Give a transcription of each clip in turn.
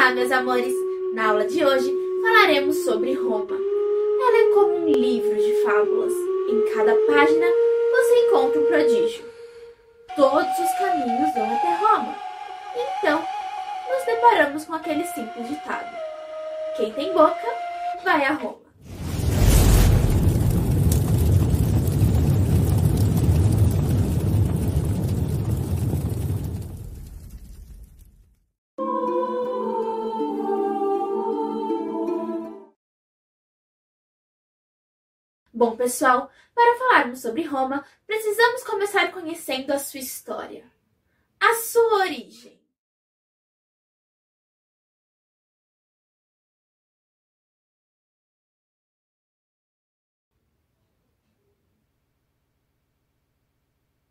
Olá, meus amores! Na aula de hoje falaremos sobre Roma. Ela é como um livro de fábulas. Em cada página você encontra um prodígio. Todos os caminhos vão até Roma. Então, nos deparamos com aquele simples ditado: quem tem boca, vai a Roma. Bom, pessoal, para falarmos sobre Roma, precisamos começar conhecendo a sua história, a sua origem.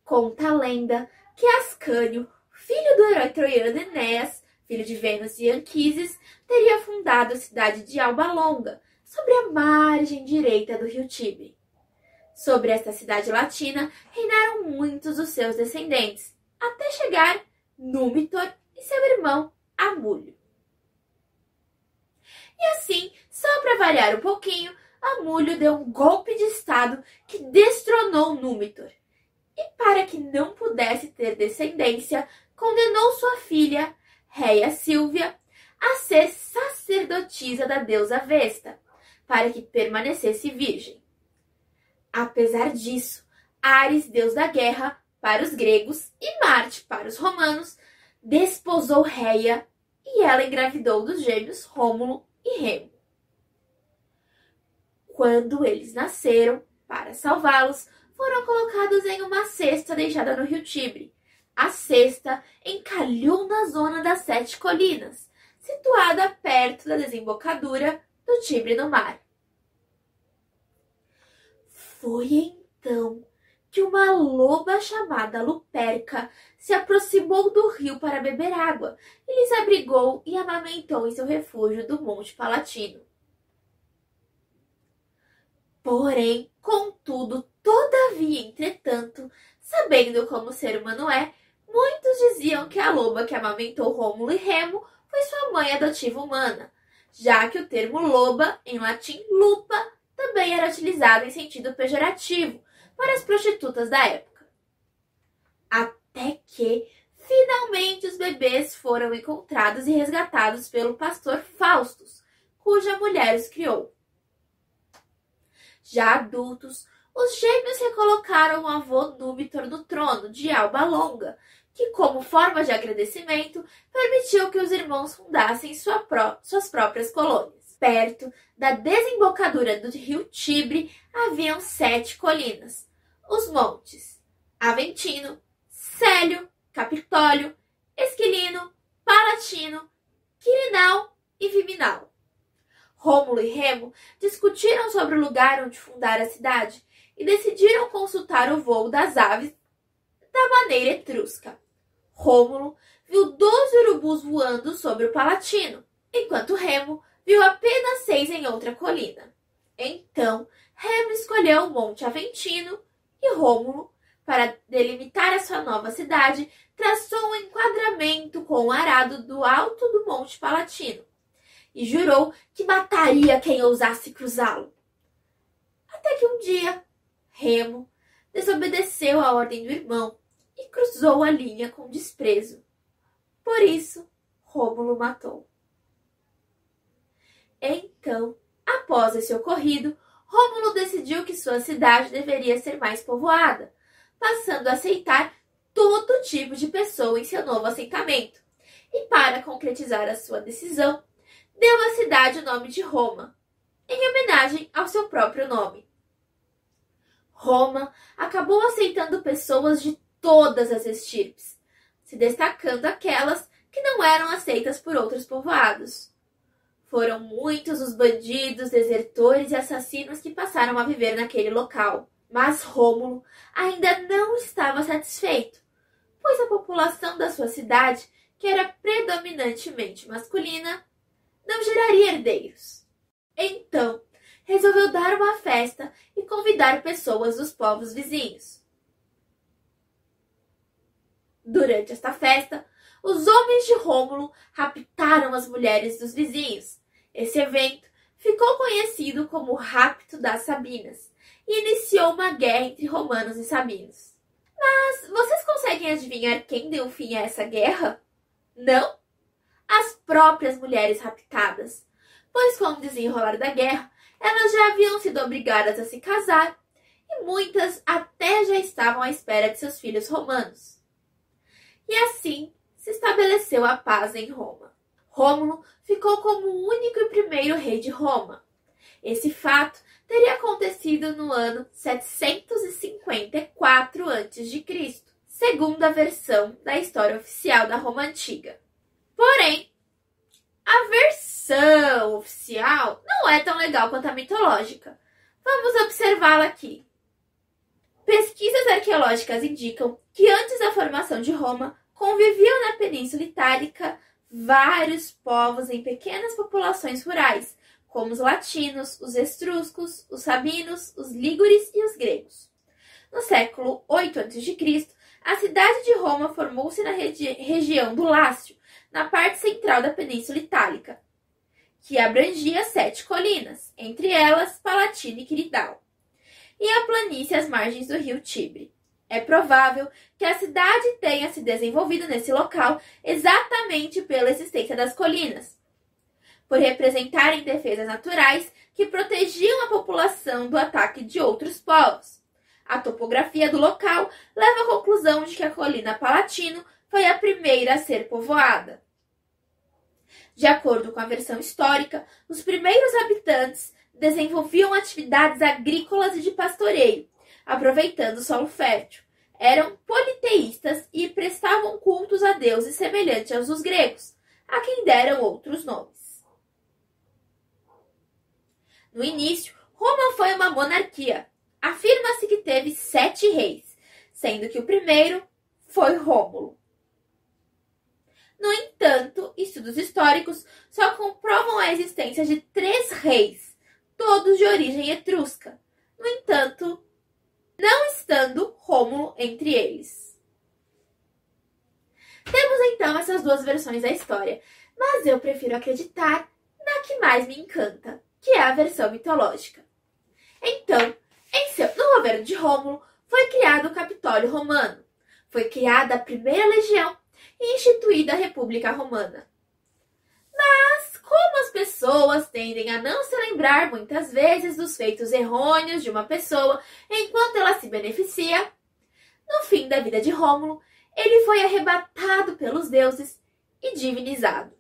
Conta a lenda que Ascânio, filho do herói troiano Enéas, filho de Vênus e Anquises, teria fundado a cidade de Alba Longa, sobre a margem direita do rio Tibre. Sobre esta cidade latina reinaram muitos dos seus descendentes, até chegar Númitor e seu irmão Amulho. E assim, só para variar um pouquinho, Amulho deu um golpe de estado que destronou Númitor. E para que não pudesse ter descendência, condenou sua filha, Réia Sílvia, a ser sacerdotisa da deusa Vesta, para que permanecesse virgem. Apesar disso, Ares, deus da guerra para os gregos e Marte para os romanos, desposou Réia e ela engravidou dos gêmeos Rômulo e Remo. Quando eles nasceram, para salvá-los, foram colocados em uma cesta deixada no rio Tibre. A cesta encalhou na zona das 7 colinas, situada perto da desembocadura do Tibre no mar. Foi então que uma loba chamada Luperca se aproximou do rio para beber água e lhes abrigou e amamentou em seu refúgio do Monte Palatino. Porém, contudo, todavia, entretanto, sabendo como o ser humano é, muitos diziam que a loba que amamentou Rômulo e Remo foi sua mãe adotiva humana, já que o termo loba, em latim lupa, também era utilizado em sentido pejorativo para as prostitutas da época. Até que, finalmente, os bebês foram encontrados e resgatados pelo pastor Faustus, cuja mulher os criou. Já adultos, os gêmeos recolocaram o avô Númitor no trono de Alba Longa, que, como forma de agradecimento, permitiu que os irmãos fundassem suas próprias colônias. Perto da desembocadura do rio Tibre haviam 7 colinas, os montes Aventino, Célio, Capitólio, Esquilino, Palatino, Quirinal e Viminal. Rômulo e Remo discutiram sobre o lugar onde fundar a cidade e decidiram consultar o voo das aves da maneira etrusca. Rômulo viu 12 urubus voando sobre o Palatino, enquanto Remo viu apenas 6 em outra colina. Então, Remo escolheu o Monte Aventino e Rômulo, para delimitar a sua nova cidade, traçou um enquadramento com o arado do alto do Monte Palatino e jurou que mataria quem ousasse cruzá-lo. Até que um dia, Remo desobedeceu a ordem do irmão e cruzou a linha com desprezo. Por isso, Rômulo matou. Então, após esse ocorrido, Rômulo decidiu que sua cidade deveria ser mais povoada, passando a aceitar todo tipo de pessoa em seu novo assentamento. E para concretizar a sua decisão, deu à cidade o nome de Roma, em homenagem ao seu próprio nome. Roma acabou aceitando pessoas de todas as estirpes, se destacando aquelas que não eram aceitas por outros povoados. Foram muitos os bandidos, desertores e assassinos que passaram a viver naquele local. Mas Rômulo ainda não estava satisfeito, pois a população da sua cidade, que era predominantemente masculina, não geraria herdeiros. Então, resolveu dar uma festa e convidar pessoas dos povos vizinhos. Durante esta festa, os homens de Rômulo raptaram as mulheres dos vizinhos. Esse evento ficou conhecido como o Rapto das Sabinas e iniciou uma guerra entre romanos e sabinos. Mas vocês conseguem adivinhar quem deu fim a essa guerra? Não? As próprias mulheres raptadas, pois com o desenrolar da guerra, elas já haviam sido obrigadas a se casar e muitas até já estavam à espera de seus filhos romanos. E assim se estabeleceu a paz em Roma. Rômulo ficou como o único e primeiro rei de Roma. Esse fato teria acontecido no ano 754 a.C., segundo a versão da história oficial da Roma Antiga. Porém, a versão oficial não é tão legal quanto a mitológica. Vamos observá-la aqui. Pesquisas arqueológicas indicam que antes da formação de Roma, conviviam na Península Itálica vários povos em pequenas populações rurais, como os latinos, os etruscos, os sabinos, os lígures e os gregos. No século 8 a.C., a cidade de Roma formou-se na região do Lácio, na parte central da Península Itálica, que abrangia 7 colinas, entre elas Palatina e Quiridal, e a planície às margens do rio Tibre. É provável que a cidade tenha se desenvolvido nesse local exatamente pela existência das colinas, por representarem defesas naturais que protegiam a população do ataque de outros povos. A topografia do local leva à conclusão de que a colina Palatino foi a primeira a ser povoada. De acordo com a versão histórica, os primeiros habitantes desenvolviam atividades agrícolas e de pastoreio, aproveitando o solo fértil. Eram politeístas e prestavam cultos a deuses semelhantes aos dos gregos, a quem deram outros nomes. No início, Roma foi uma monarquia. Afirma-se que teve 7 reis, sendo que o primeiro foi Rômulo. No entanto, estudos históricos só comprovam a existência de 3 reis, todos de origem etrusca. No entanto, não estando Rômulo entre eles. Temos então essas duas versões da história, mas eu prefiro acreditar na que mais me encanta, que é a versão mitológica. Então, no governo de Rômulo, foi criado o Capitólio Romano, foi criada a primeira legião e instituída a República Romana. Mas, como as pessoas tendem a não se lembrar muitas vezes dos feitos errôneos de uma pessoa enquanto ela se beneficia, no fim da vida de Rômulo, ele foi arrebatado pelos deuses e divinizado.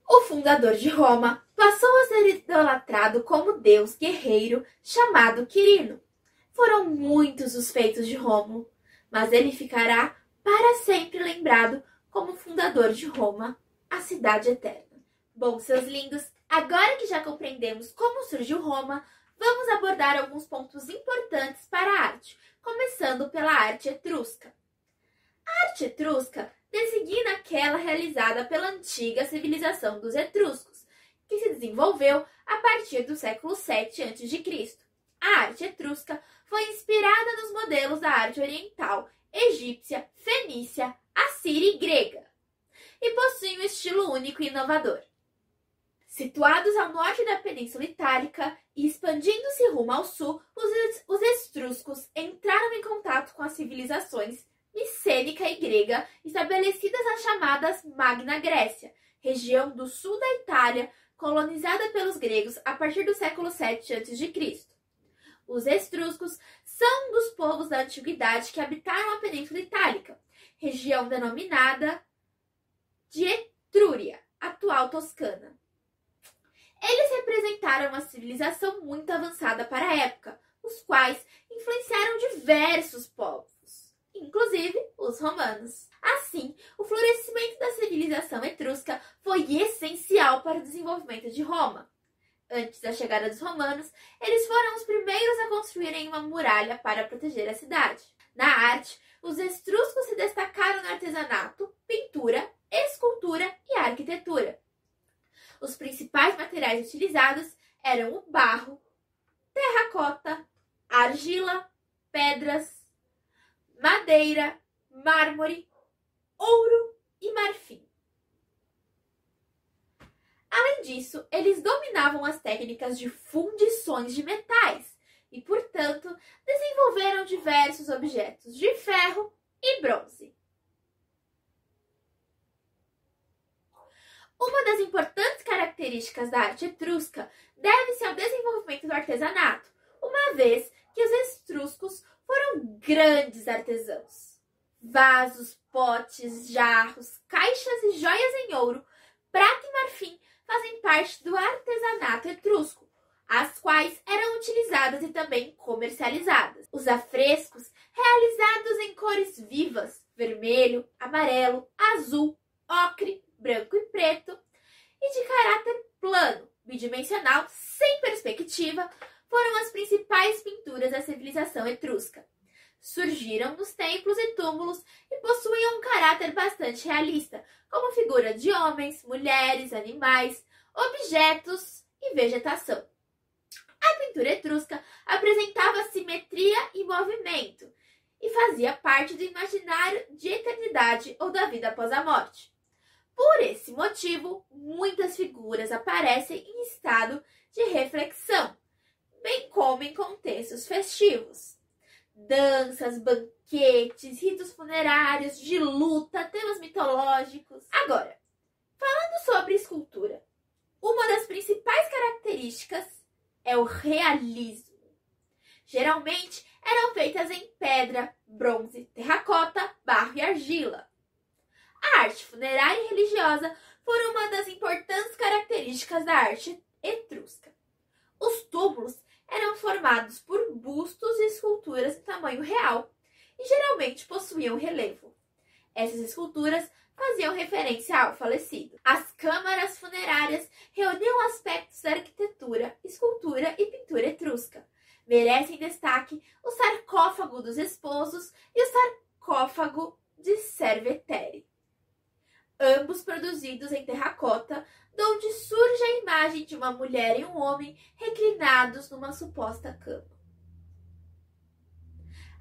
O fundador de Roma passou a ser idolatrado como deus guerreiro chamado Quirino. Foram muitos os feitos de Rômulo, mas ele ficará para sempre lembrado como fundador de Roma, a cidade eterna. Bom, seus lindos, agora que já compreendemos como surgiu Roma, vamos abordar alguns pontos importantes para a arte, começando pela arte etrusca. A arte etrusca designa aquela realizada pela antiga civilização dos etruscos, que se desenvolveu a partir do século 7 a.C. A arte etrusca foi inspirada nos modelos da arte oriental, egípcia, fenícia, assíria e grega, e possui um estilo único e inovador. Situados ao norte da Península Itálica e expandindo-se rumo ao sul, os etruscos entraram em contato com as civilizações micênica e grega estabelecidas nas chamadas Magna Grécia, região do sul da Itália, colonizada pelos gregos a partir do século 7 a.C. Os etruscos são um dos povos da antiguidade que habitaram a Península Itálica, região denominada de Etrúria, atual Toscana. Eles representaram uma civilização muito avançada para a época, os quais influenciaram diversos povos, inclusive os romanos. Assim, o florescimento da civilização etrusca foi essencial para o desenvolvimento de Roma. Antes da chegada dos romanos, eles foram os primeiros a construírem uma muralha para proteger a cidade. Na arte, os etruscos se destacaram no artesanato, pintura, escultura e arquitetura. Os principais materiais utilizados eram o barro, terracota, argila, pedras, madeira, mármore, ouro e marfim. disso, eles dominavam as técnicas de fundições de metais e, portanto, desenvolveram diversos objetos de ferro e bronze. Uma das importantes características da arte etrusca deve-se ao desenvolvimento do artesanato, uma vez que os etruscos foram grandes artesãos. Vasos, potes, jarros, caixas e joias em ouro, prata e marfim fazem parte do artesanato etrusco, as quais eram utilizadas e também comercializadas. Os afrescos, realizados em cores vivas, vermelho, amarelo, azul, ocre, branco e preto, e de caráter plano, bidimensional, sem perspectiva, foram as principais pinturas da civilização etrusca. Surgiram nos templos e túmulos e possuíam um caráter bastante realista, como figura de homens, mulheres, animais, objetos e vegetação. A pintura etrusca apresentava simetria e movimento e fazia parte do imaginário de eternidade ou da vida após a morte. Por esse motivo, muitas figuras aparecem em estado de reflexão, bem como em contextos festivos. Danças, banquetes, ritos funerários, de luta, temas mitológicos. Agora, falando sobre escultura, uma das principais características é o realismo. Geralmente eram feitas em pedra, bronze, terracota, barro e argila. A arte funerária e religiosa foram uma das importantes características da arte etrusca. Os túmulos eram formados por bustos e esculturas em tamanho real e geralmente possuíam relevo. Essas esculturas faziam referência ao falecido. As câmaras funerárias reuniam aspectos da arquitetura, escultura e pintura etrusca. Merecem destaque o sarcófago dos esposos e o sarcófago de Cerveteri, ambos produzidos em terracota, de onde surge a imagem de uma mulher e um homem reclinados numa suposta cama.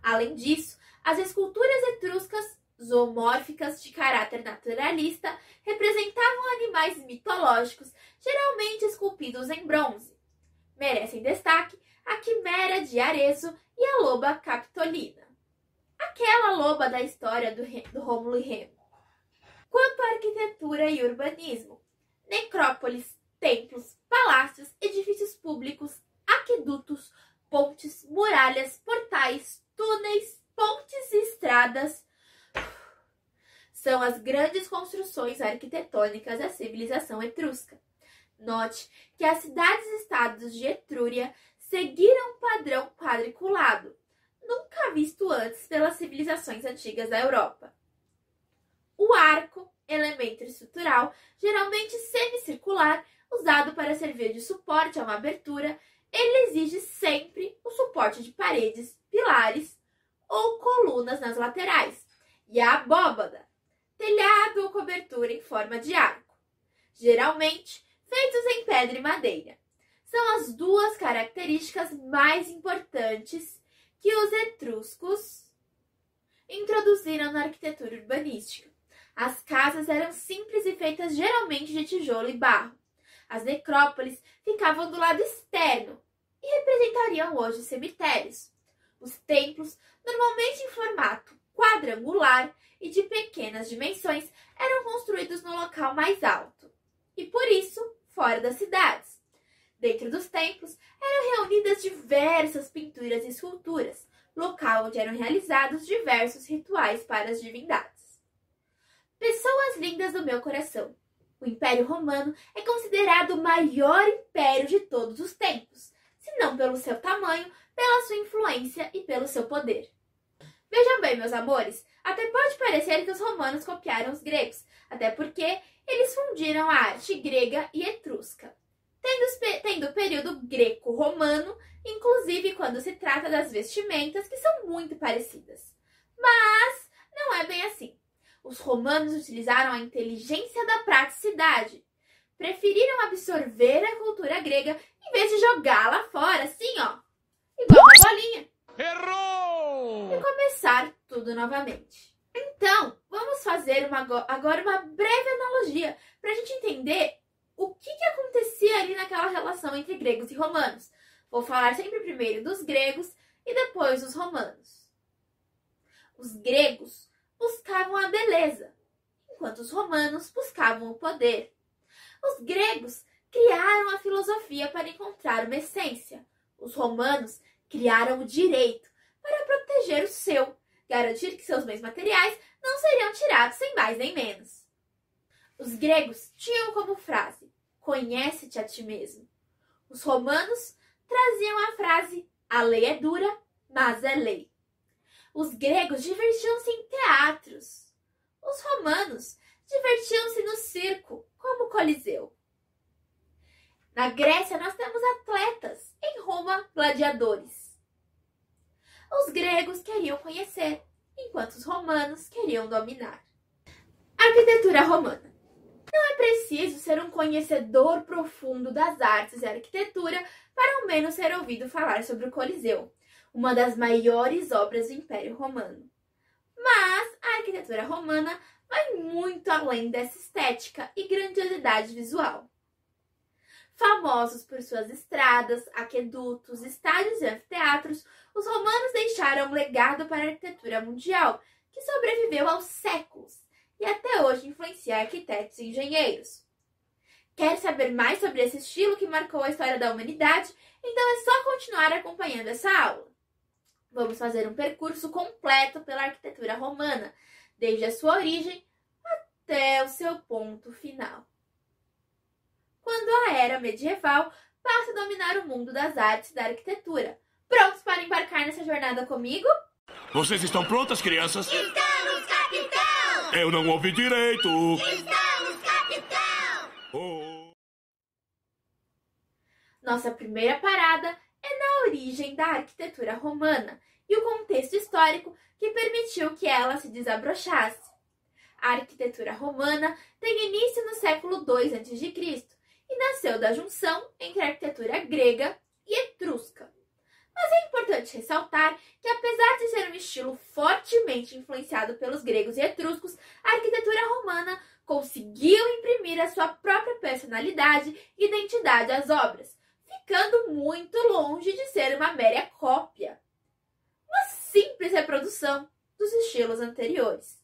Além disso, as esculturas etruscas, zoomórficas de caráter naturalista, representavam animais mitológicos, geralmente esculpidos em bronze. Merecem destaque a quimera de Arezzo e a loba capitolina, aquela loba da história do Rômulo e Remo. Quanto à arquitetura e urbanismo, necrópolis, templos, palácios, edifícios públicos, aquedutos, pontes, muralhas, portais, túneis, pontes e estradas são as grandes construções arquitetônicas da civilização etrusca. Note que as cidades-estados de Etrúria seguiram um padrão quadriculado, nunca visto antes pelas civilizações antigas da Europa. O arco, elemento estrutural, geralmente semicircular, usado para servir de suporte a uma abertura, ele exige sempre o suporte de paredes, pilares ou colunas nas laterais, e a abóbada, telhado ou cobertura em forma de arco, geralmente feitos em pedra e madeira. São as duas características mais importantes que os etruscos introduziram na arquitetura urbanística. As casas eram simples e feitas geralmente de tijolo e barro. As necrópolis ficavam do lado externo e representariam hoje cemitérios. Os templos, normalmente em formato quadrangular e de pequenas dimensões, eram construídos no local mais alto e, por isso, fora das cidades. Dentro dos templos eram reunidas diversas pinturas e esculturas, local onde eram realizados diversos rituais para as divindades. Pessoas lindas do meu coração, o Império Romano é considerado o maior império de todos os tempos, se não pelo seu tamanho, pela sua influência e pelo seu poder. Vejam bem, meus amores, até pode parecer que os romanos copiaram os gregos, até porque eles fundiram a arte grega e etrusca, tendo o período greco-romano, inclusive quando se trata das vestimentas, que são muito parecidas. Mas não é bem assim. Os romanos utilizaram a inteligência da praticidade. Preferiram absorver a cultura grega em vez de jogá-la fora, assim, ó, igual uma bolinha. Errou! E começar tudo novamente. Então, vamos fazer agora uma breve analogia para a gente entender o que aconteceu aquela relação entre gregos e romanos. Vou falar sempre primeiro dos gregos e depois dos romanos. Os gregos buscavam a beleza, enquanto os romanos buscavam o poder. Os gregos criaram a filosofia para encontrar uma essência. Os romanos criaram o direito para proteger o seu, garantir que seus bens materiais não seriam tirados sem mais nem menos. Os gregos tinham como frase: conhece-te a ti mesmo. Os romanos traziam a frase: a lei é dura, mas é lei. Os gregos divertiam-se em teatros. Os romanos divertiam-se no circo, como o Coliseu. Na Grécia, nós temos atletas. Em Roma, gladiadores. Os gregos queriam conhecer, enquanto os romanos queriam dominar. Arquitetura romana. Não é preciso ser um conhecedor profundo das artes e arquitetura para ao menos ter ouvido falar sobre o Coliseu, uma das maiores obras do Império Romano. Mas a arquitetura romana vai muito além dessa estética e grandiosidade visual. Famosos por suas estradas, aquedutos, estádios e anfiteatros, os romanos deixaram um legado para a arquitetura mundial, que sobreviveu aos séculos e até hoje influencia arquitetos e engenheiros. Quer saber mais sobre esse estilo que marcou a história da humanidade? Então é só continuar acompanhando essa aula. Vamos fazer um percurso completo pela arquitetura romana, desde a sua origem até o seu ponto final. Quando a era medieval passa a dominar o mundo das artes e da arquitetura. Prontos para embarcar nessa jornada comigo? Vocês estão prontas, crianças? Estamos, capitão! Eu não ouvi direito. Estamos, capitão! Oh. Nossa primeira parada é na origem da arquitetura romana e o contexto histórico que permitiu que ela se desabrochasse. A arquitetura romana tem início no século II a.C. e nasceu da junção entre a arquitetura grega e etrusca. Mas é importante ressaltar que, apesar de ser um estilo fortemente influenciado pelos gregos e etruscos, a arquitetura romana conseguiu imprimir a sua própria personalidade e identidade às obras, ficando muito longe de ser uma mera cópia, uma simples reprodução dos estilos anteriores.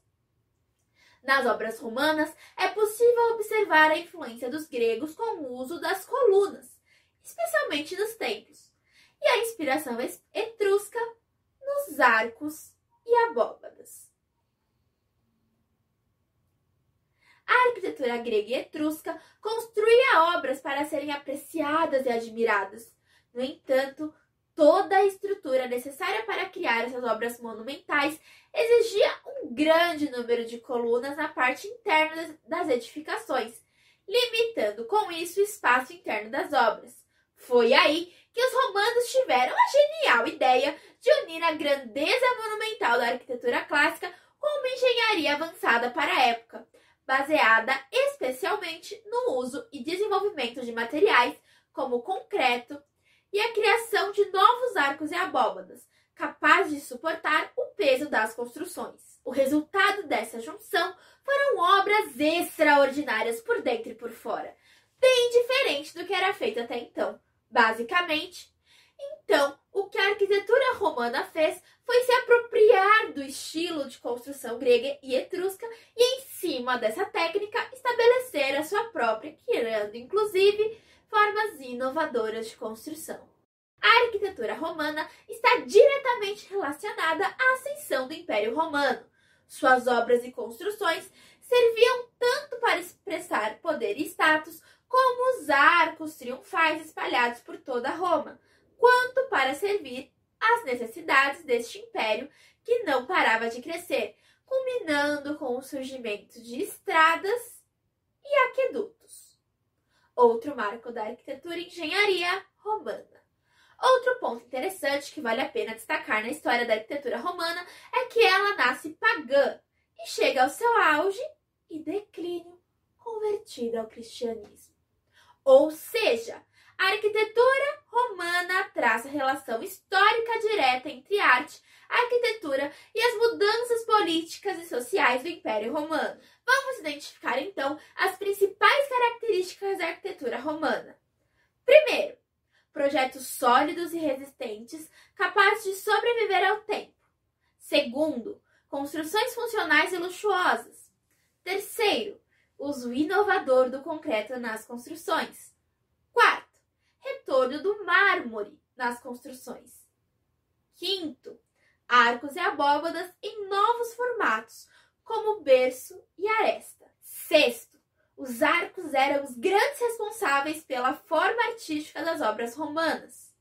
Nas obras romanas, é possível observar a influência dos gregos com o uso das colunas, especialmente nos templos, e a inspiração etrusca nos arcos e abóbadas. A arquitetura grega e etrusca construía obras para serem apreciadas e admiradas. No entanto, toda a estrutura necessária para criar essas obras monumentais exigia um grande número de colunas na parte interna das edificações, limitando com isso o espaço interno das obras. Foi aí que os romanos tiveram a genial ideia de unir a grandeza monumental da arquitetura clássica com uma engenharia avançada para a época, baseada especialmente no uso e desenvolvimento de materiais como o concreto e a criação de novos arcos e abóbadas, capazes de suportar o peso das construções. O resultado dessa junção foram obras extraordinárias por dentro e por fora, bem diferente do que era feito até então. Basicamente, então, o que a arquitetura romana fez foi se apropriar do estilo de construção grega e etrusca e, em cima dessa técnica, estabelecer a sua própria, criando, inclusive, formas inovadoras de construção. A arquitetura romana está diretamente relacionada à ascensão do Império Romano. Suas obras e construções serviam tanto para expressar poder e status, como os arcos triunfais espalhados por toda Roma, quanto para servir às necessidades deste império que não parava de crescer, culminando com o surgimento de estradas e aquedutos. Outro marco da arquitetura e engenharia romana. Outro ponto interessante que vale a pena destacar na história da arquitetura romana é que ela nasce pagã e chega ao seu auge e declínio convertida ao cristianismo. Ou seja, a arquitetura romana traça relação histórica direta entre arte, arquitetura e as mudanças políticas e sociais do Império Romano. Vamos identificar então as principais características da arquitetura romana. Primeiro, projetos sólidos e resistentes, capazes de sobreviver ao tempo. Segundo, construções funcionais e luxuosas. Terceiro, uso inovador do concreto nas construções. Quarto, retorno do mármore nas construções. Quinto, arcos e abóbadas em novos formatos, como berço e aresta. Sexto, os arcos eram os grandes responsáveis pela forma artística das obras romanas.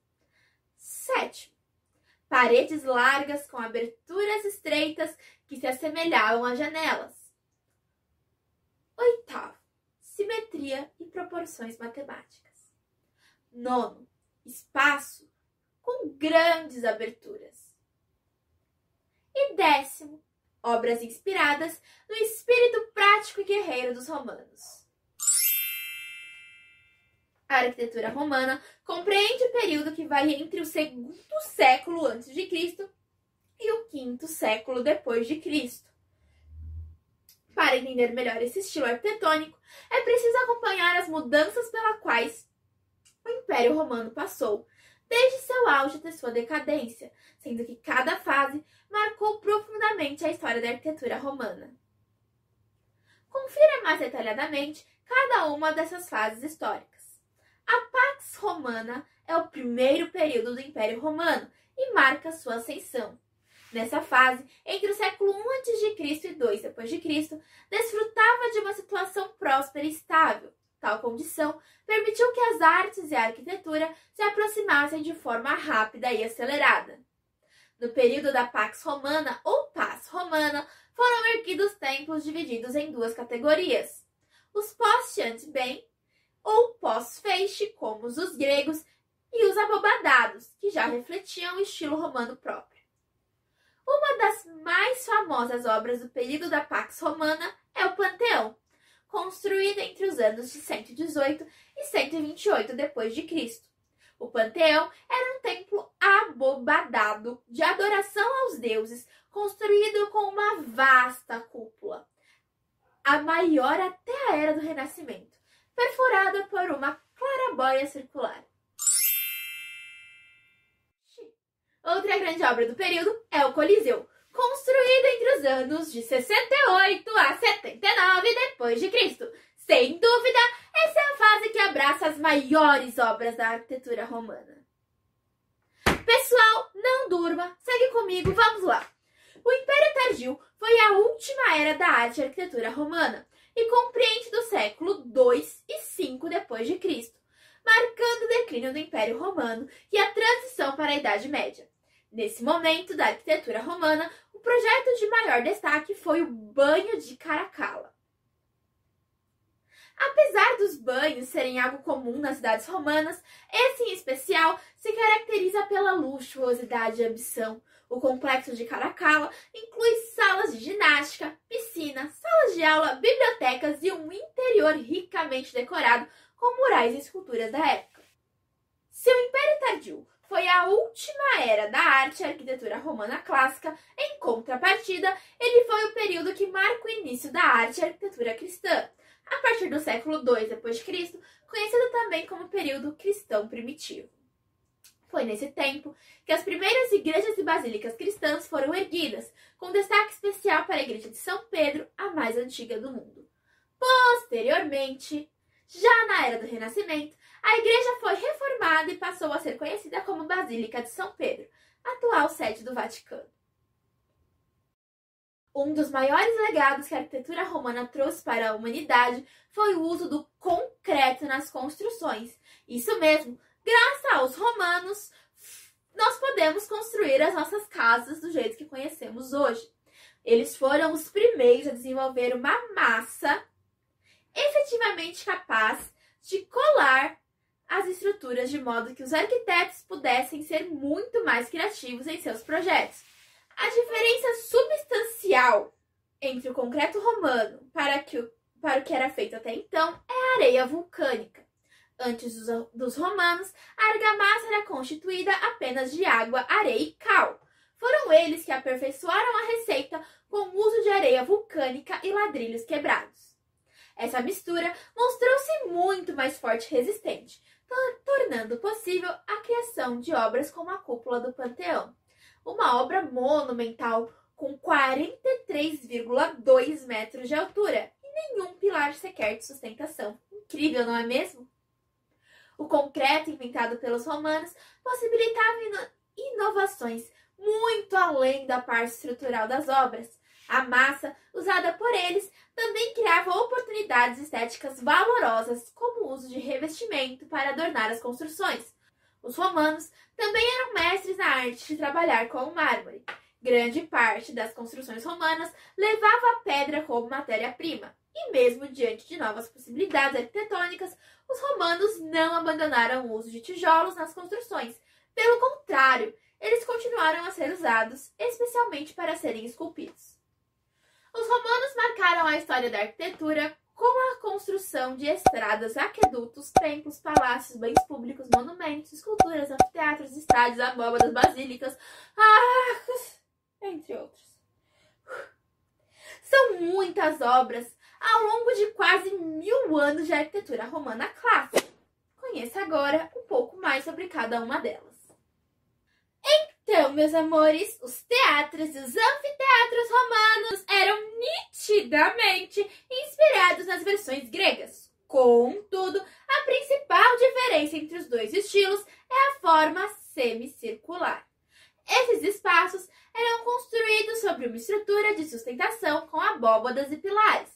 Sétimo, paredes largas com aberturas estreitas que se assemelhavam a janelas. Oitavo, simetria e proporções matemáticas. Nono, espaço com grandes aberturas. E décimo, obras inspiradas no espírito prático e guerreiro dos romanos. A arquitetura romana compreende o período que vai entre o segundo século a.C. e o quinto século depois de Cristo. Para entender melhor esse estilo arquitetônico, é preciso acompanhar as mudanças pelas quais o Império Romano passou, desde seu auge até sua decadência, sendo que cada fase marcou profundamente a história da arquitetura romana. Confira mais detalhadamente cada uma dessas fases históricas. A Pax Romana é o primeiro período do Império Romano e marca sua ascensão. Nessa fase, entre o século I a.C. e II d.C., desfrutava de uma situação próspera e estável. Tal condição permitiu que as artes e a arquitetura se aproximassem de forma rápida e acelerada. No período da Pax Romana ou Paz Romana, foram erguidos templos divididos em duas categorias: os pós-Chantibem, ou pós-Feixe, como os dos gregos, e os abobadados, que já refletiam o estilo romano próprio. Uma das mais famosas obras do período da Pax Romana é o Panteão, construído entre os anos de 118 e 128 d.C. O Panteão era um templo abobadado de adoração aos deuses, construído com uma vasta cúpula, a maior até a Era do Renascimento, perfurada por uma claraboia circular. Outra grande obra do período é o Coliseu, construído entre os anos de 68 a 79 d.C. Sem dúvida, essa é a fase que abraça as maiores obras da arquitetura romana. Pessoal, não durma, segue comigo, vamos lá! O Império Tardio foi a última era da arte e arquitetura romana e compreende do século II e V d.C., marcando o declínio do Império Romano e a transição para a Idade Média. Nesse momento da arquitetura romana, o projeto de maior destaque foi o Banho de Caracalla. Apesar dos banhos serem algo comum nas cidades romanas, esse em especial se caracteriza pela luxuosidade e ambição. O complexo de Caracalla inclui salas de ginástica, piscina, salas de aula, bibliotecas e um interior ricamente decorado com murais e esculturas da época. Se o Império Tardio foi a última era da arte e arquitetura romana clássica, em contrapartida, ele foi o período que marca o início da arte e arquitetura cristã, a partir do século II d.C., conhecido também como período cristão primitivo. Foi nesse tempo que as primeiras igrejas e basílicas cristãs foram erguidas, com destaque especial para a igreja de São Pedro, a mais antiga do mundo. Posteriormente, já na Era do Renascimento, a igreja foi reformada e passou a ser conhecida como Basílica de São Pedro, atual sede do Vaticano. Um dos maiores legados que a arquitetura romana trouxe para a humanidade foi o uso do concreto nas construções. Isso mesmo, graças aos romanos, nós podemos construir as nossas casas do jeito que conhecemos hoje. Eles foram os primeiros a desenvolver uma massa efetivamente capaz de colar as estruturas de modo que os arquitetos pudessem ser muito mais criativos em seus projetos. A diferença substancial entre o concreto romano para o que era feito até então é a areia vulcânica. Antes dos romanos, a argamassa era constituída apenas de água, areia e cal. Foram eles que aperfeiçoaram a receita com o uso de areia vulcânica e ladrilhos quebrados. Essa mistura mostrou-se muito mais forte e resistente, tornando possível a criação de obras como a Cúpula do Panteão, uma obra monumental com 43,2 metros de altura e nenhum pilar sequer de sustentação. Incrível, não é mesmo? O concreto inventado pelos romanos possibilitava inovações muito além da parte estrutural das obras. A massa usada por eles também criava oportunidades estéticas valorosas, como o uso de revestimento para adornar as construções. Os romanos também eram mestres na arte de trabalhar com o mármore. Grande parte das construções romanas levava a pedra como matéria-prima. E mesmo diante de novas possibilidades arquitetônicas, os romanos não abandonaram o uso de tijolos nas construções. Pelo contrário, eles continuaram a ser usados, especialmente para serem esculpidos. Os romanos marcaram a história da arquitetura com a construção de estradas, aquedutos, templos, palácios, bens públicos, monumentos, esculturas, anfiteatros, estádios, abóbadas, basílicas, arcos, entre outros. São muitas obras ao longo de quase 1000 anos de arquitetura romana clássica. Conheça agora um pouco mais sobre cada uma delas. Então, meus amores, os teatros e os anfiteatros romanos eram nitidamente inspirados nas versões gregas. Contudo, a principal diferença entre os dois estilos é a forma semicircular. Esses espaços eram construídos sobre uma estrutura de sustentação com abóbadas e pilares.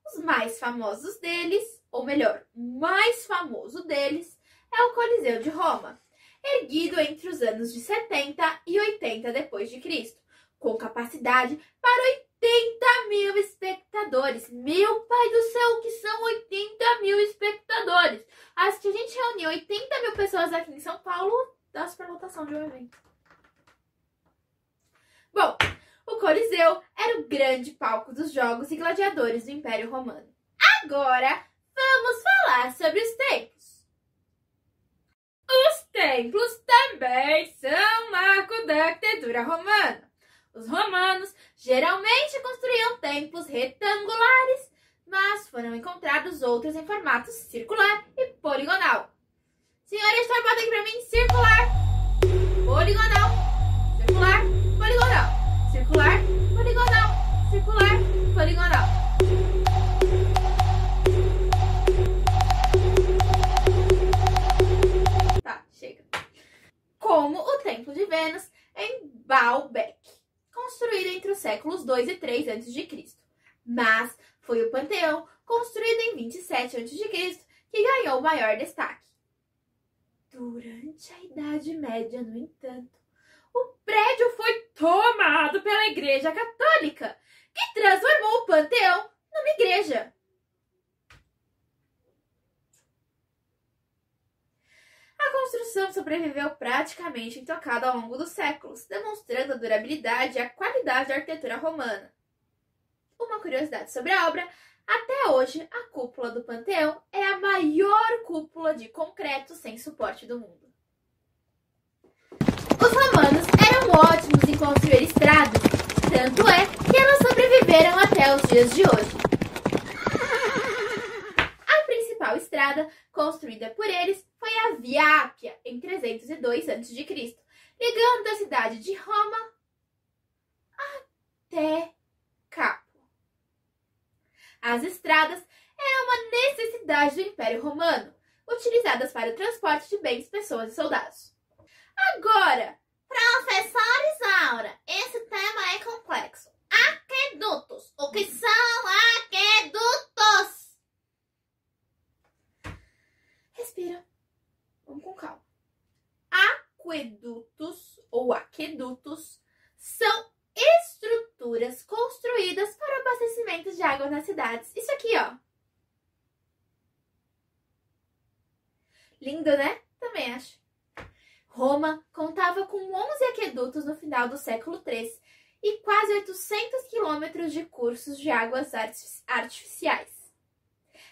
Os mais famosos deles, ou melhor, o mais famoso deles, é o Coliseu de Roma, erguido entre os anos de 70 e 80 d.C., com capacidade para 80 mil espectadores. Meu pai do céu, o que são 80 mil espectadores? Se a gente reunir 80 mil pessoas aqui em São Paulo, dá superlotação de um evento. Bom, o Coliseu era o grande palco dos jogos e gladiadores do Império Romano. Agora, vamos falar sobre os templos. Os templos também são marco da arquitetura romana. Os romanos geralmente construíam templos retangulares, mas foram encontrados outros em formato circular e poligonal. Senhora, está botando aqui pra mim circular, poligonal, circular, poligonal, circular, poligonal, circular, poligonal. Como o Templo de Vênus em Baalbek, construído entre os séculos 2 e 3 a.C. Mas foi o Panteão, construído em 27 a.C., que ganhou maior destaque. Durante a Idade Média, no entanto, o prédio foi tomado pela Igreja Católica, que transformou o Panteão numa igreja. A construção sobreviveu praticamente intocada ao longo dos séculos, demonstrando a durabilidade e a qualidade da arquitetura romana. Uma curiosidade sobre a obra: até hoje, a Cúpula do Panteão é a maior cúpula de concreto sem suporte do mundo. Os romanos eram ótimos em construir estradas, tanto é que elas sobreviveram até os dias de hoje. A principal estrada construída por eles foi a Via Ápia, em 302 a.C., ligando a cidade de Roma até Capo. As estradas eram uma necessidade do Império Romano, utilizadas para o transporte de bens, pessoas e soldados. Agora, professora Isaura, esse tema é complexo. Aquedutos. O que são aquedutos? Respira. Vamos com calma. Aquedutos ou aquedutos são estruturas construídas para o abastecimento de água nas cidades. Isso aqui, ó. Lindo, né? Também acho. Roma contava com 11 aquedutos no final do século III e quase 800 quilômetros de cursos de águas artificiais.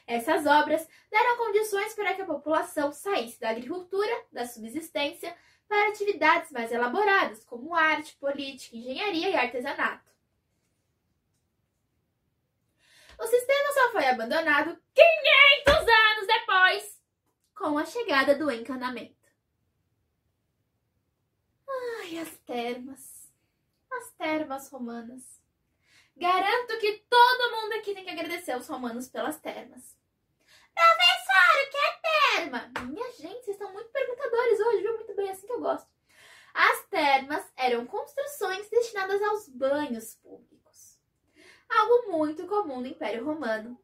Essas obras deram condições para que a população saísse da agricultura, da subsistência, para atividades mais elaboradas, como arte, política, engenharia e artesanato. O sistema só foi abandonado 500 anos depois, com a chegada do encanamento. Ai, as termas romanas. Garanto que todo mundo aqui tem que agradecer aos romanos pelas termas. Professor, o que é terma? Minha gente, vocês estão muito perguntadores hoje, viu? Muito bem, assim que eu gosto. As termas eram construções destinadas aos banhos públicos. Algo muito comum no Império Romano.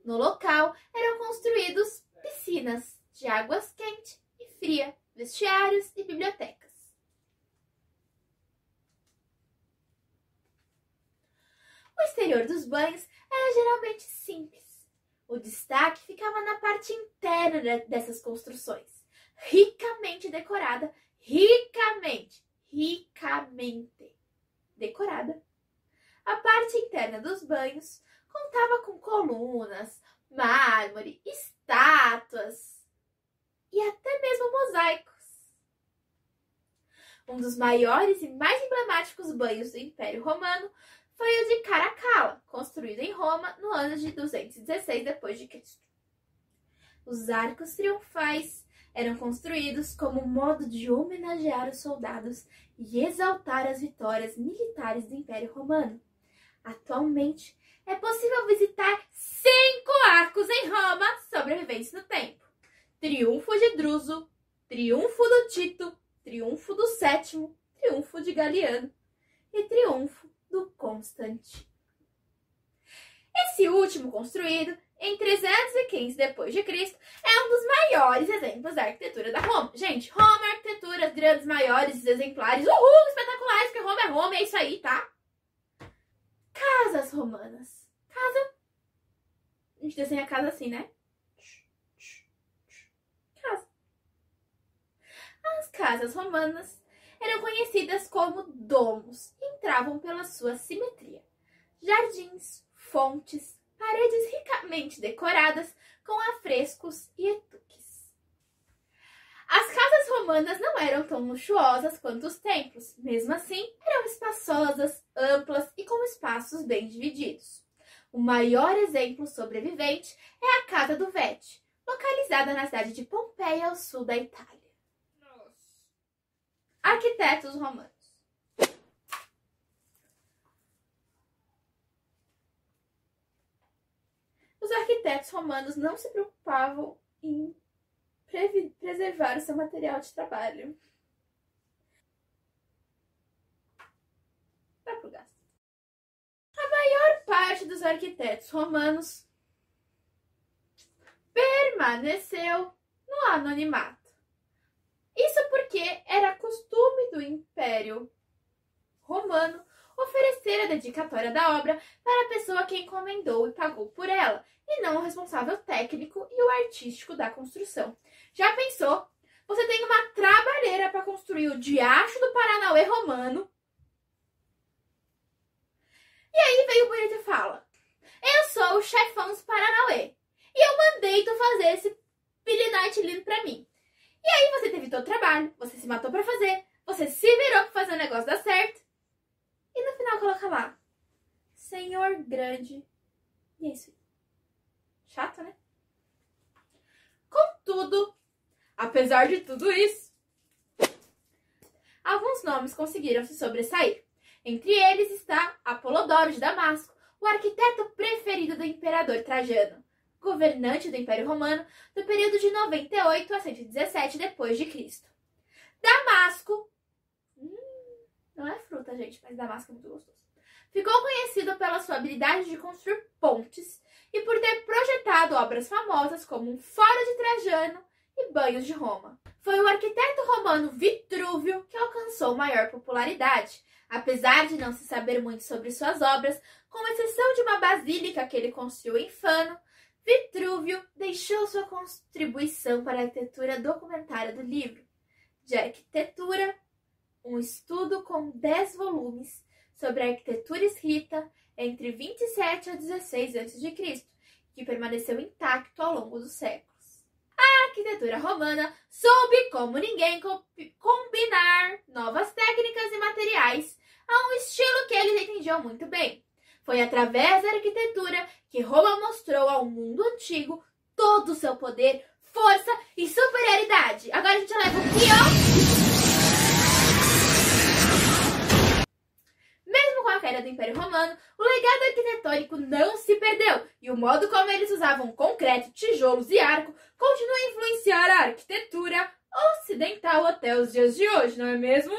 No local eram construídos piscinas de águas quente e fria, vestiários e bibliotecas. O exterior dos banhos era geralmente simples. O destaque ficava na parte interna dessas construções, ricamente decorada, ricamente decorada. A parte interna dos banhos contava com colunas, mármore, estátuas e até mesmo mosaicos. Um dos maiores e mais emblemáticos banhos do Império Romano foi o de Caracalla, construído em Roma no ano de 216 d.C. Os arcos triunfais eram construídos como modo de homenagear os soldados e exaltar as vitórias militares do Império Romano. Atualmente, é possível visitar 5 arcos em Roma sobreviventes no tempo: Triunfo de Druso, Triunfo do Tito, Triunfo do Sétimo, Triunfo de Galiano e Triunfo do Constantino. Esse último, construído em 315 d.C., é um dos maiores exemplos da arquitetura da Roma. Gente, Roma é arquitetura, grandes, maiores, exemplares, uhul, espetaculares, porque Roma é Roma, é isso aí, tá? Casas romanas. Casa. A gente desenha a casa assim, né? Casa. As casas romanas eram conhecidas como domos e entravam pela sua simetria. Jardins, fontes, paredes ricamente decoradas com afrescos e etuques. As casas romanas não eram tão luxuosas quanto os templos. Mesmo assim, eram espaçosas, amplas e com espaços bem divididos. O maior exemplo sobrevivente é a Casa do Vete, localizada na cidade de Pompeia, ao sul da Itália. Arquitetos romanos. Os arquitetos romanos não se preocupavam em preservar o seu material de trabalho. Dá pro gasto. A maior parte dos arquitetos romanos permaneceu no anonimato. Isso porque era costume do Império Romano oferecer a dedicatória da obra para a pessoa que encomendou e pagou por ela, e não o responsável técnico e o artístico da construção. Já pensou? Você tem uma trabalheira para construir o Diacho do Paranauê romano, e aí vem o bonito e fala: eu sou o chefão dos Paranauê, e eu mandei tu fazer esse pilinite lindo pra mim. E aí você teve todo o trabalho, você se matou pra fazer, você se virou pra fazer o negócio dar certo, e no final coloca lá: Senhor grande. E é isso aí. Chato, né? Contudo, apesar de tudo isso, alguns nomes conseguiram se sobressair. Entre eles está Apolodoro de Damasco, o arquiteto preferido do imperador Trajano, governante do Império Romano do período de 98 a 117 d.C. Damasco, não é fruta, gente, mas Damasco é muito gostoso. Ficou conhecido pela sua habilidade de construir pontes e por ter projetado obras famosas como um Fórum de Trajano e Banhos de Roma. Foi o arquiteto romano Vitrúvio que alcançou maior popularidade. Apesar de não se saber muito sobre suas obras, com exceção de uma basílica que ele construiu em Fano, Vitrúvio deixou sua contribuição para a arquitetura documentária do livro de arquitetura, um estudo com 10 volumes sobre a arquitetura escrita entre 27 a 16 a.C., que permaneceu intacto ao longo dos séculos. A arquitetura romana soube como ninguém combinar novas técnicas e materiais a um estilo que eles entendiam muito bem. Foi através da arquitetura que Roma mostrou ao mundo antigo todo o seu poder força e superioridade. Agora a gente leva o quê, ó? Mesmo com a queda do Império Romano, o legado arquitetônico não se perdeu e o modo como eles usavam concreto, tijolos e arco continua a influenciar a arquitetura ocidental até os dias de hoje, não é mesmo?